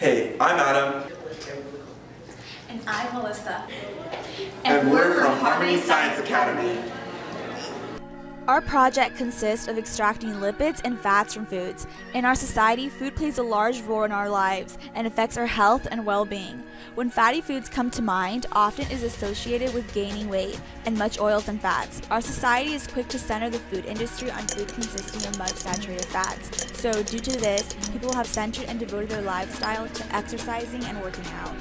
Hey, I'm Adam. And I'm Melissa. And we're from Harmony Science Academy. Our project consists of extracting lipids and fats from foods. In our society, food plays a large role in our lives and affects our health and well-being. When fatty foods come to mind, often is associated with gaining weight and much oils and fats. Our society is quick to center the food industry on food consisting of much saturated fats. So due to this, people have centered and devoted their lifestyle to exercising and working out.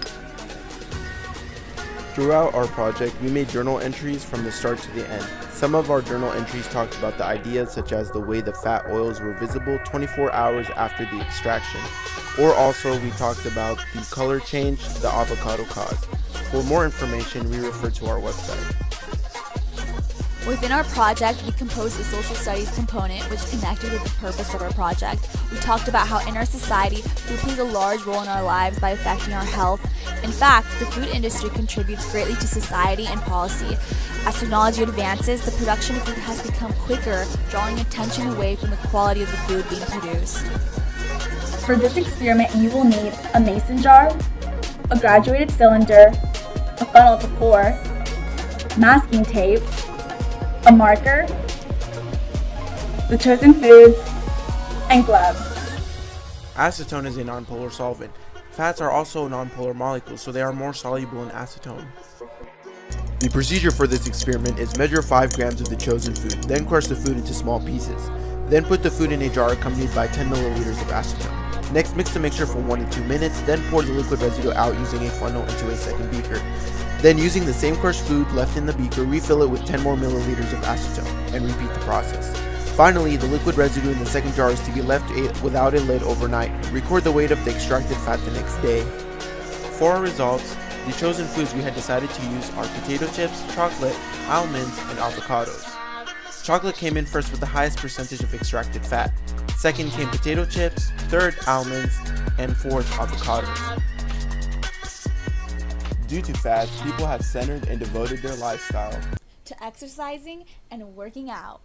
Throughout our project, we made journal entries from the start to the end. Some of our journal entries talked about the ideas such as the way the fat oils were visible 24 hours after the extraction, or also we talked about the color change the avocado caused. For more information, we refer to our website. Within our project, we composed a social studies component which connected with the purpose of our project. We talked about how in our society, food plays a large role in our lives by affecting our health. In fact, the food industry contributes greatly to society and policy. As technology advances, the production of food has become quicker, drawing attention away from the quality of the food being produced. For this experiment, you will need a mason jar, a graduated cylinder, a funnel to pour, masking tape, a marker, the chosen foods, and gloves. Acetone is a nonpolar solvent. Fats are also nonpolar molecules, so they are more soluble in acetone. The procedure for this experiment is measure 5 grams of the chosen food, then crush the food into small pieces. Then put the food in a jar accompanied by 10 milliliters of acetone. Next, mix the mixture for 1 to 2 minutes, then pour the liquid residue out using a funnel into a second beaker. Then, using the same crushed food left in the beaker, refill it with 10 more milliliters of acetone, and repeat the process. Finally, the liquid residue in the second jar is to be left without a lid overnight. Record the weight of the extracted fat the next day. For our results, the chosen foods we had decided to use are potato chips, chocolate, almonds, and avocados. Chocolate came in first with the highest percentage of extracted fat. Second came potato chips, third almonds, and fourth avocados. Due to fats, people have centered and devoted their lifestyle To exercising and working out.